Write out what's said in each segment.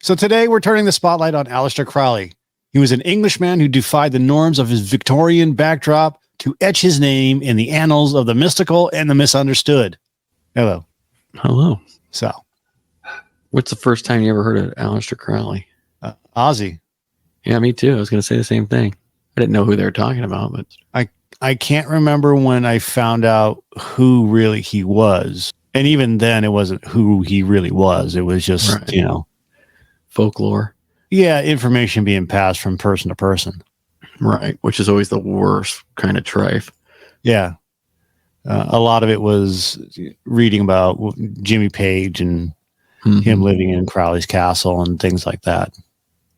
So today we're turning the spotlight on Aleister Crowley. He was an Englishman who defied the norms of his Victorian backdrop to etch his name in the annals of the mystical and the misunderstood. Hello. Hello. So, what's the first time you ever heard of Aleister Crowley? Ozzy. Yeah, me too. I was going to say the same thing. I didn't know who they were talking about, but I can't remember when I found out who really he was. And even then, it wasn't who he really was. It was just, right. Folklore. Yeah, information being passed from person to person. Right, which is always the worst kind of trife. Yeah. A lot of it was reading about Jimmy Page and him living in Crowley's castle and things like that.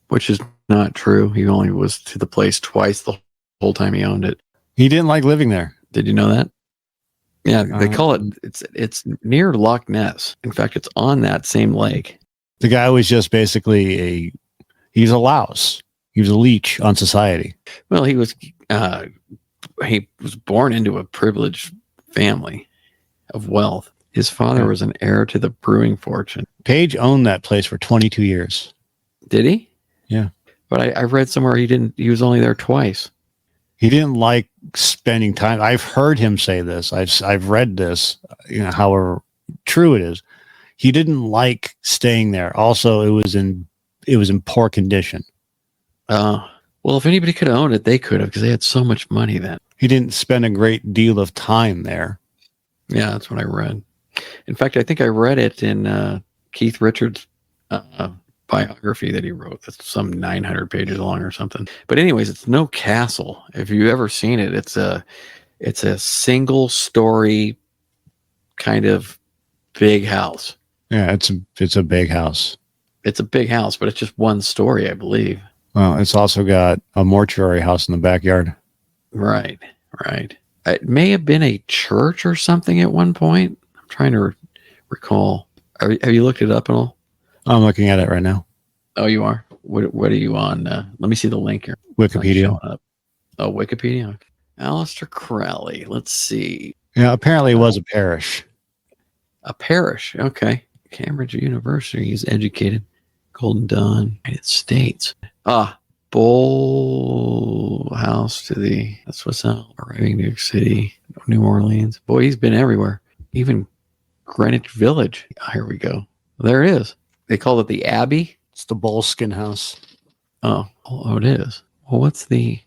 Which is not true. He only was to the place twice the whole time he owned it. He didn't like living there. Did you know that? Yeah, they call it, it's near Loch Ness. In fact, it's on that same lake. The guy was just basically he's a louse. He was a leech on society. Well, he was born into a privileged family of wealth. His father was an heir to the brewing fortune. Page owned that place for 22 years. Did he? Yeah. But I read somewhere he was only there twice. He didn't like spending time. I've heard him say this. I've read this, however true it is. He didn't like staying there. Also, it was in poor condition. Well, if anybody could have owned it, they could have, because they had so much money then. He didn't spend a great deal of time there. Yeah, that's what I read. In fact, I think I read it in Keith Richards' biography that he wrote. That's some 900 pages long or something. But anyways, it's no castle. If you've ever seen it, it's a single story kind of big house. Yeah, it's a big house. It's a big house, but it's just one story, I believe. Well, it's also got a mortuary house in the backyard. Right. It may have been a church or something at one point. I'm trying to recall. Have you looked it up at all? I'm looking at it right now. Oh, you are? What are you on? Let me see the link here. Wikipedia. Up. Oh, Wikipedia. Aleister Crowley. Let's see. Yeah, apparently it was a parish. A parish. Okay. Cambridge University. He's educated. Golden Dawn, United States. Bull House that's what's up. Arriving New York City, New Orleans. Boy, he's been everywhere. Even Greenwich Village. Here we go. There it is. They call it the Abbey. It's the Bullskin House. Oh, it is. Well, what's the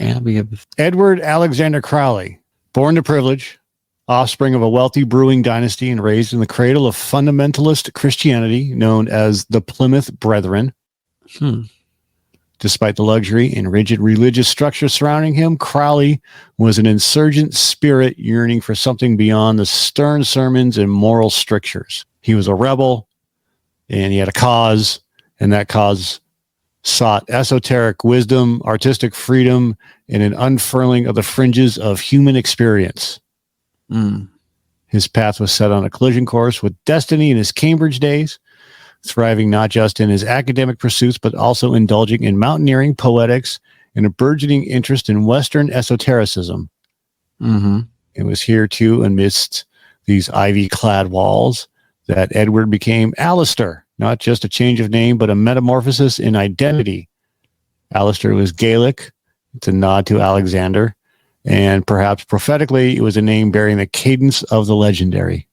Abbey of Edward Alexander Crowley, born to privilege, offspring of a wealthy brewing dynasty and raised in the cradle of fundamentalist Christianity known as the Plymouth Brethren. Despite the luxury and rigid religious structure surrounding him, Crowley was an insurgent spirit yearning for something beyond the stern sermons and moral strictures. He was a rebel, and he had a cause, and that cause sought esoteric wisdom, artistic freedom, and an unfurling of the fringes of human experience. His path was set on a collision course with destiny in his Cambridge days, thriving not just in his academic pursuits, but also indulging in mountaineering, poetics, and a burgeoning interest in Western esotericism. It was here, too, amidst these ivy-clad walls, that Edward became Aleister, not just a change of name, but a metamorphosis in identity. Aleister was Gaelic. It's a nod to Alexander. And perhaps prophetically, it was a name bearing the cadence of the legendary.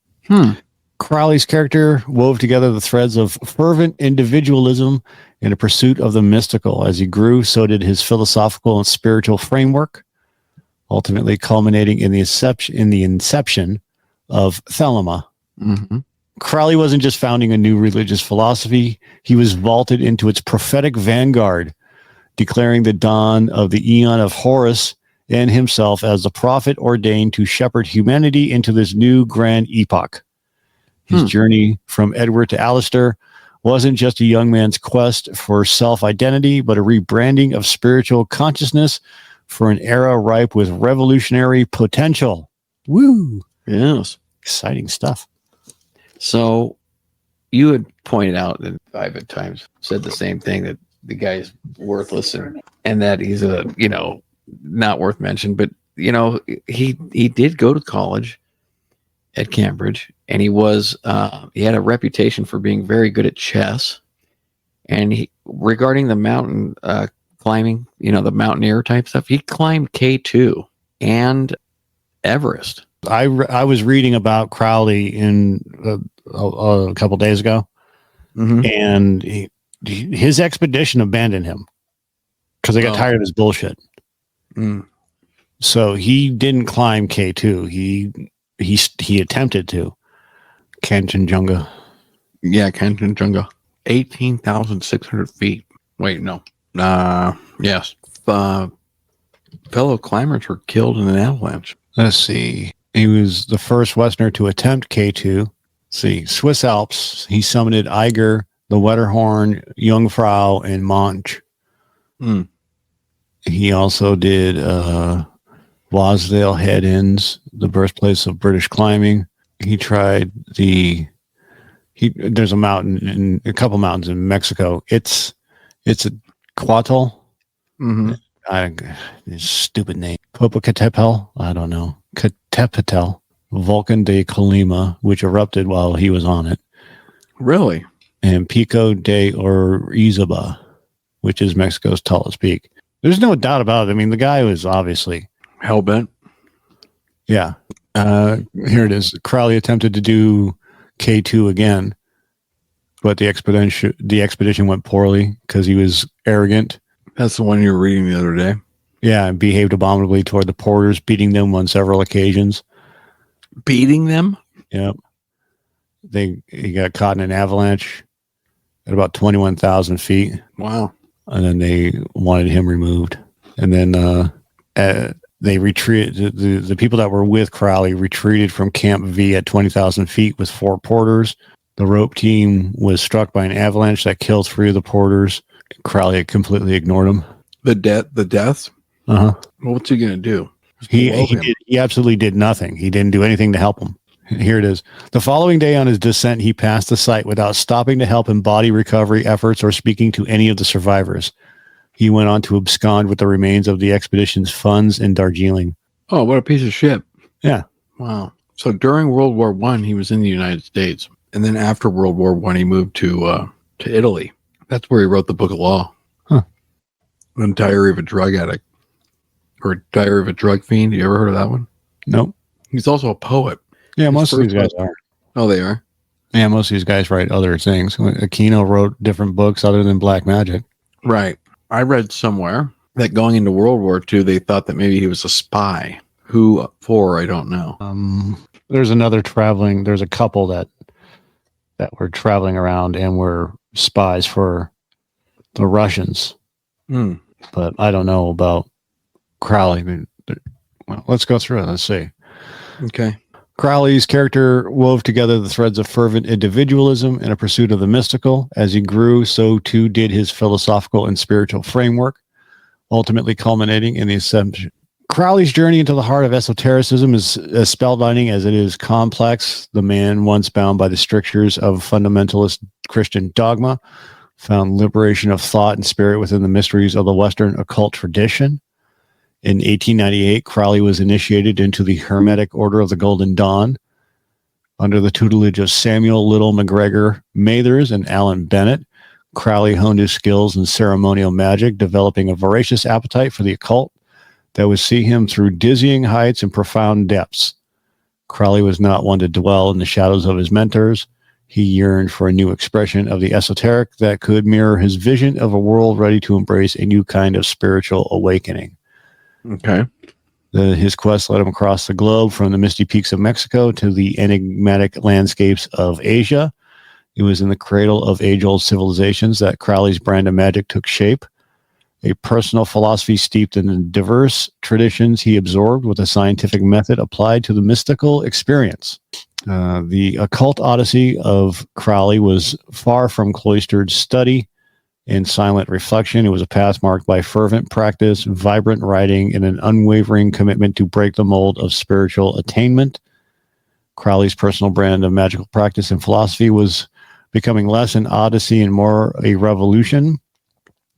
Crowley's character wove together the threads of fervent individualism and a pursuit of the mystical. As he grew, so did his philosophical and spiritual framework, ultimately culminating in the inception of Thelema. Crowley wasn't just founding a new religious philosophy. He was vaulted into its prophetic vanguard, declaring the dawn of the Æon of Horus and himself as the prophet ordained to shepherd humanity into this new grand epoch. His journey from Edward to Aleister wasn't just a young man's quest for self-identity, but a rebranding of spiritual consciousness for an era ripe with revolutionary potential. Woo! Yes. Exciting stuff. So you had pointed out, and I've at times said the same thing, that the guy's worthless and that he's not worth mention, but he did go to college at Cambridge, and he had a reputation for being very good at chess. And regarding the mountain climbing, the mountaineer type stuff, he climbed K2 and Everest. I was reading about Crowley in a couple days ago, and his expedition abandoned him because they got tired of his bullshit. So he didn't climb K2. He attempted to. Kanchenjunga. Yeah, Kanchenjunga. 18,600 feet. Wait, no. Yes. Fellow climbers were killed in an avalanche. Let's see. He was the first Westerner to attempt K2. Let's see. Swiss Alps. He summited Eiger, the Wetterhorn, Jungfrau, and Monch. He also did Wasdale Head Inns, the birthplace of British climbing. He tried there's a couple mountains in Mexico. It's a Cuatl. Stupid name. Popocatépetl. I don't know. Catepetl. Volcan de Colima, which erupted while he was on it. Really? And Pico de Orizaba, which is Mexico's tallest peak. There's no doubt about it. I mean, the guy was obviously hell-bent. Yeah. Here it is. Crowley attempted to do K2 again, but the expedition went poorly because he was arrogant. That's the one you were reading the other day. Yeah, and behaved abominably toward the porters, beating them on several occasions. Beating them? Yep. He got caught in an avalanche at about 21,000 feet. Wow. And then they wanted him removed. And then they retreated. The people that were with Crowley retreated from Camp V at 20,000 feet with 4 porters. The rope team was struck by an avalanche that killed 3 of the porters. Crowley had completely ignored them. The deaths? Uh-huh. Well, what's he going to do? He absolutely did nothing. He didn't do anything to help him. Here it is. The following day on his descent, he passed the site without stopping to help in body recovery efforts or speaking to any of the survivors. He went on to abscond with the remains of the expedition's funds in Darjeeling. Oh, what a piece of shit. Yeah. Wow. So during World War I, he was in the United States. And then after World War I, he moved to Italy. That's where he wrote the Book of Law. Huh. The Diary of a Drug Addict. Or Diary of a Drug Fiend. You ever heard of that one? Nope. He's also a poet. Yeah, most of these guys are. Oh, they are? Yeah, most of these guys write other things. Aquino wrote different books other than Black Magic. Right. I read somewhere that going into World War II, they thought that maybe he was a spy. Who for? I don't know. There's a couple that were traveling around and were spies for the Russians. But I don't know about Crowley. Well, let's go through it. Let's see. Okay. Crowley's character wove together the threads of fervent individualism and a pursuit of the mystical. As he grew, so too did his philosophical and spiritual framework, ultimately culminating in the ascension. Crowley's journey into the heart of esotericism is as spellbinding as it is complex. The man, once bound by the strictures of fundamentalist Christian dogma, found liberation of thought and spirit within the mysteries of the Western occult tradition. In 1898, Crowley was initiated into the Hermetic Order of the Golden Dawn under the tutelage of Samuel Liddell MacGregor Mathers and Allan Bennett. Crowley honed his skills in ceremonial magic, developing a voracious appetite for the occult that would see him through dizzying heights and profound depths. Crowley was not one to dwell in the shadows of his mentors. He yearned for a new expression of the esoteric that could mirror his vision of a world ready to embrace a new kind of spiritual awakening. Okay. His quest led him across the globe from the misty peaks of Mexico to the enigmatic landscapes of Asia. It was in the cradle of age-old civilizations that Crowley's brand of magic took shape. A personal philosophy steeped in diverse traditions he absorbed with a scientific method applied to the mystical experience. The occult odyssey of Crowley was far from cloistered study and silent reflection. It was a path marked by fervent practice, vibrant writing, and an unwavering commitment to break the mold of spiritual attainment. Crowley's personal brand of magical practice and philosophy was becoming less an odyssey and more a revolution,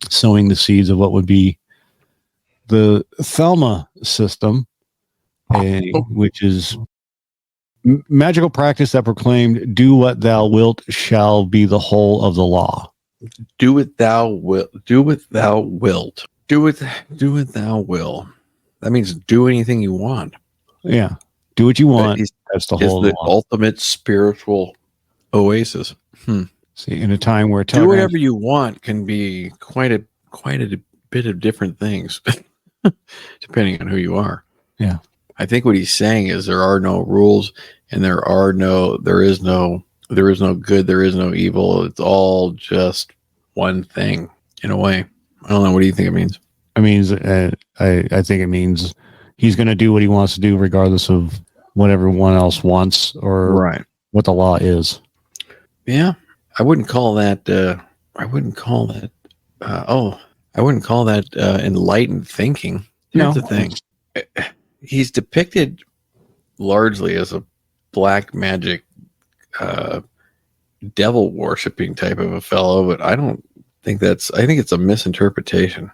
sowing the seeds of what would be the Thelema system, which is magical practice that proclaimed, "Do what thou wilt shall be the whole of the law." Do what thou wilt. Do what thou wilt. Do what thou will. That means do anything you want. Yeah. Do what you want. That's the whole the law. ultimate spiritual oasis. See, in a time where Do whatever you want can be quite a bit of different things, depending on who you are. Yeah. I think what he's saying is there are no rules, and there is no good, there is no evil. It's all just one thing in a way. I don't know. What do you think it means? It means, I think it means he's going to do what he wants to do, regardless of what everyone else wants or what the law is. Yeah. I wouldn't call that enlightened thinking. Here's the thing. He's depicted largely as a black magic, devil worshipping type of a fellow, but I think it's a misinterpretation.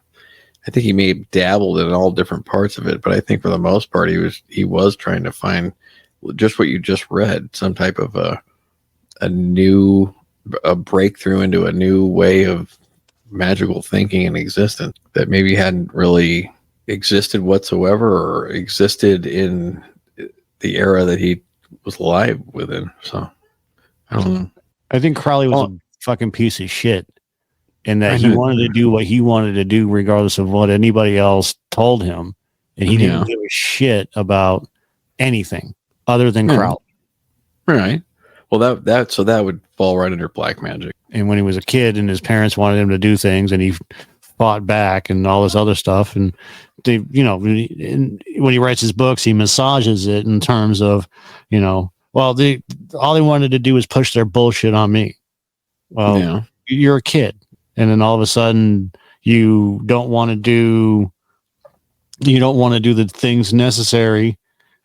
I think he may have dabbled in all different parts of it, but I think for the most part he was trying to find just what you just read, some type of a breakthrough into a new way of magical thinking and existence that maybe hadn't really existed whatsoever or existed in the era that he was alive within. So I don't know. I think Crowley was a fucking piece of shit, and that he wanted to do what he wanted to do regardless of what anybody else told him, and he didn't give a shit about anything other than Crowley. Right. Well, that would fall right under black magic. And when he was a kid and his parents wanted him to do things and he fought back and all this other stuff, and they, when he writes his books, he massages it in terms of, all they wanted to do was push their bullshit on me. Well, you're a kid, and then all of a sudden you don't want to do the things necessary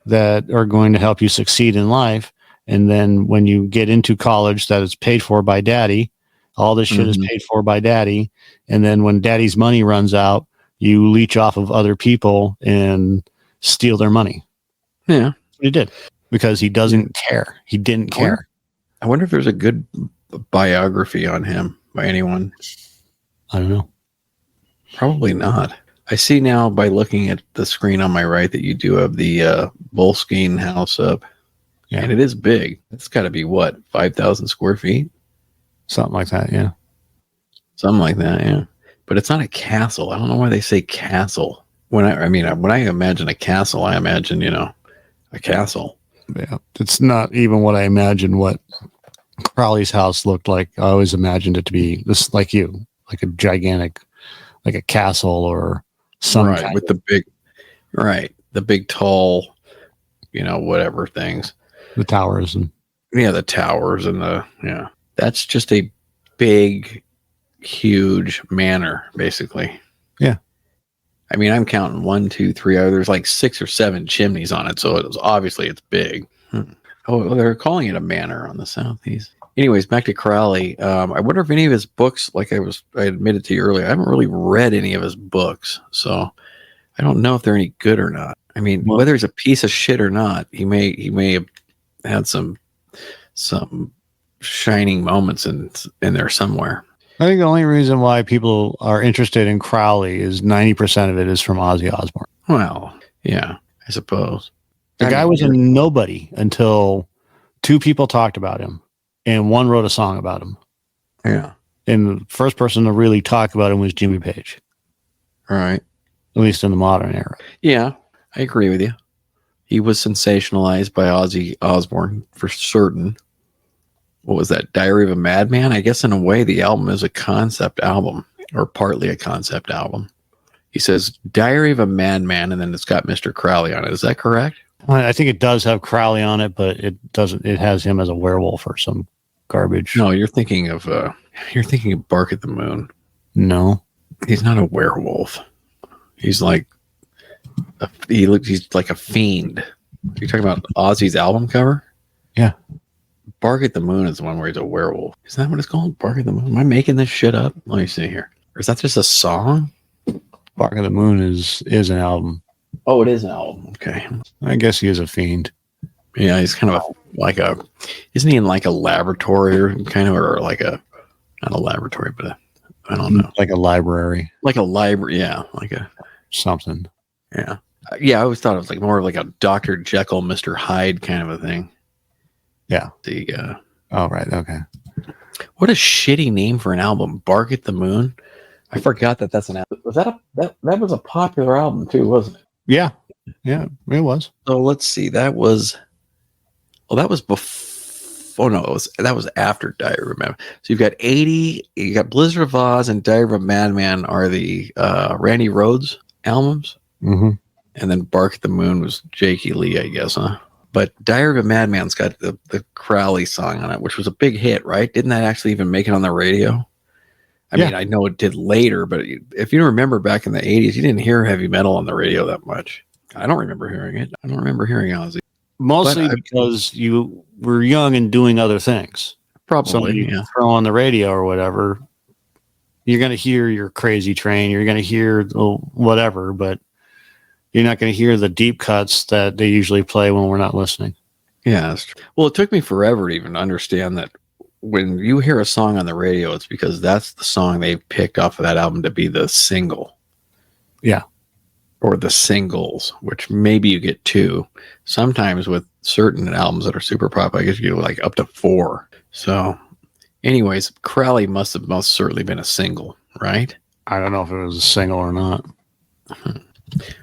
that are going to help you succeed in life. And then when you get into college, that is paid for by daddy, all this shit is paid for by daddy. And then when daddy's money runs out, you leech off of other people and steal their money. Yeah. That's what he did, because he doesn't care. He didn't care. I wonder if there's a good biography on him by anyone. I don't know. Probably not. I see now by looking at the screen on my right that you do have the Boleskine house up. Yeah. And it is big. It's got to be 5,000 square feet? Something like that, yeah. Something like that, yeah. But it's not a castle. I don't know why they say castle. When I imagine a castle, I imagine, a castle. Yeah. It's not even what I imagined what Crowley's house looked like. I always imagined it to be this, like a gigantic, like a castle or some kind with the big tall, whatever things. The towers and the towers and that's just a big, huge manor, basically. Yeah. I mean, I'm counting 1, 2, 3. There's like 6 or 7 chimneys on it, so it's big. Oh, they're calling it a manor on the southeast. Anyways, back to Crowley. I wonder if any of his books, like I admitted to you earlier, I haven't really read any of his books, so I don't know if they're any good or not. I mean, whether he's a piece of shit or not, he may have had some shining moments in there somewhere. I think the only reason why people are interested in Crowley is 90% of it is from Ozzy Osbourne. Well, yeah, I suppose. The guy was a nobody until 2 people talked about him, and 1 wrote a song about him. Yeah. And the first person to really talk about him was Jimmy Page. All right. At least in the modern era. Yeah, I agree with you. He was sensationalized by Ozzy Osbourne for certain. What was that? Diary of a Madman? I guess in a way the album is a concept album, or partly a concept album. He says Diary of a Madman, and then it's got Mr. Crowley on it. Is that correct? Well, I think it does have Crowley on it, but it doesn't. It has him as a werewolf or some garbage. No, you're thinking of Bark at the Moon. No, he's not a werewolf. He's like he's like a fiend. You're talking about Ozzy's album cover? Yeah. Bark at the Moon is the one where he's a werewolf. Isn't that what it's called? Bark at the Moon? Am I making this shit up? Let me see here. Or is that just a song? Bark at the Moon is an album. Oh, it is an album. Okay. I guess he is a fiend. Yeah, he's kind of isn't he in like a laboratory or kind of, or like a not a laboratory, but I don't know. Like a library. Like a library. Yeah. Like a something. Yeah. Yeah. I always thought it was like more of like a Dr. Jekyll, Mr. Hyde kind of a thing. Yeah. Oh, right. Okay. What a shitty name for an album. Bark at the Moon. I forgot that's an album. Was that was a popular album too, wasn't it? Yeah. Yeah, it was. So let's see. That was before. Oh no, that was after Diary of a Madman. So you've got 80. You got Blizzard of Oz and Diary of a Madman are the Randy Rhoads albums, mm-hmm. and then Bark at the Moon was Jakey Lee, I guess, huh? But Diary of a Madman's got the Crowley song on it, which was a big hit, right? Didn't that actually even make it on the radio? I mean, I know it did later, but if you remember back in the 80s, you didn't hear heavy metal on the radio that much. I don't remember hearing it. I don't remember hearing Ozzy. Mostly because you were young and doing other things. Probably, throw on the radio or whatever. You're going to hear your Crazy Train. You're going to hear whatever, but you're not going to hear the deep cuts that they usually play when we're not listening. Yeah, that's true. Well, it took me forever to even understand that when you hear a song on the radio, it's because that's the song they picked off of that album to be the single. Yeah. Or the singles, which maybe you get 2. Sometimes with certain albums that are super pop, I guess you get like up to 4. So anyways, Crowley must have most certainly been a single, right? I don't know if it was a single or not. I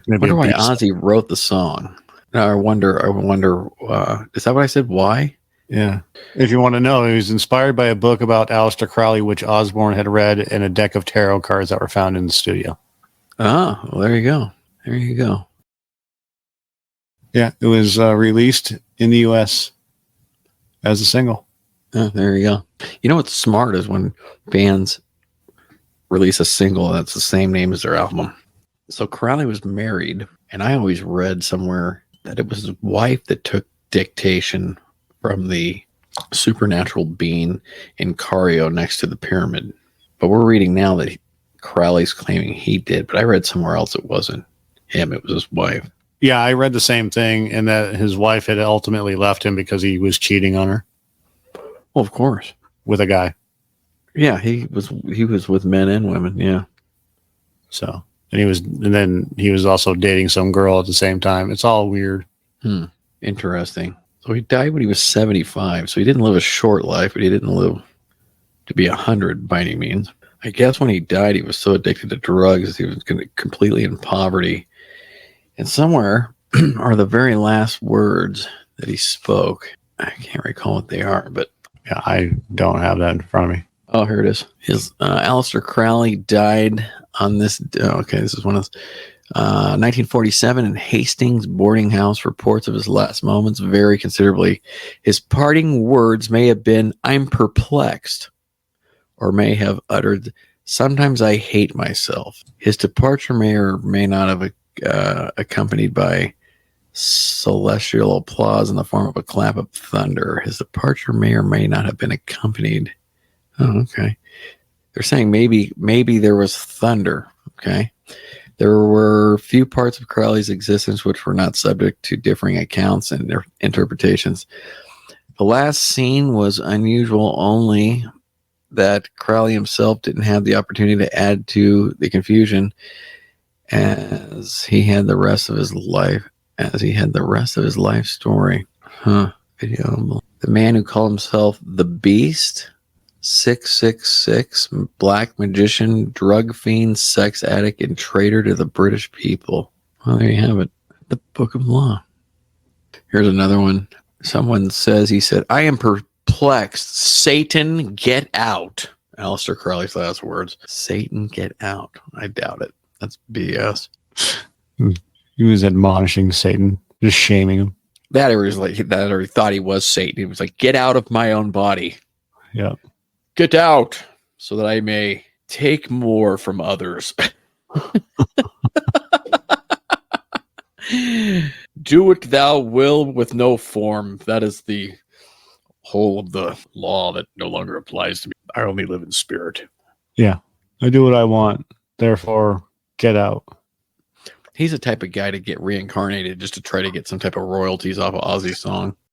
wonder why Ozzy wrote the song. I wonder, is that what I said? Why? Yeah. If you want to know, he was inspired by a book about Aleister Crowley, which Osborne had read, and a deck of tarot cards that were found in the studio. Ah, well, there you go. There you go. Yeah, it was released in the U.S. as a single. Oh, there you go. You know what's smart is when bands release a single that's the same name as their album. So Crowley was married, and I always read somewhere that it was his wife that took dictation from the supernatural being in Cairo next to the pyramid. But we're reading now that Crowley's claiming he did, but I read somewhere else it wasn't him, it was his wife. Yeah, I read the same thing, and that his wife had ultimately left him because he was cheating on her. Well, of course. With a guy. Yeah, he was with men and women, yeah. So, and then he was also dating some girl at the same time. It's all weird. Interesting. So he died when he was 75. So he didn't live a short life, but he didn't live to be 100 by any means. I guess when he died, he was so addicted to drugs, he was completely in poverty. And somewhere are the very last words that he spoke. I can't recall what they are, but yeah, I don't have that in front of me. Oh, here it is. His Aleister Crowley died on this. Okay, this is one of 1947 in Hastings boarding house. Reports of his last moments vary considerably. His parting words may have been, "I'm perplexed," or may have uttered, "Sometimes I hate myself." His departure may or may not have accompanied by celestial applause in the form of a clap of thunder. His departure may or may not have been accompanied. Oh, okay. They're saying maybe there was thunder. Okay. There were few parts of Crowley's existence which were not subject to differing accounts and their interpretations. The last scene was unusual only that Crowley himself didn't have the opportunity to add to the confusion as he had the rest of his life story. Video. The man who called himself the Beast, 666, black magician, drug fiend, sex addict, and traitor to the British people. Well, there you have it. The Book of Law. Here's another one. Someone says, he said, "I am perplexed. Satan, get out." Aleister Crowley's last words. Satan, get out. I doubt it. That's BS. He was admonishing Satan, just shaming him. That or he thought he was Satan. He was like, "Get out of my own body." Yeah. "Get out so that I may take more from others." "Do what thou will with no form." That is the whole of the law that no longer applies to me. I only live in spirit. Yeah. I do what I want. Therefore, get out. He's the type of guy to get reincarnated just to try to get some type of royalties off of Ozzy's song.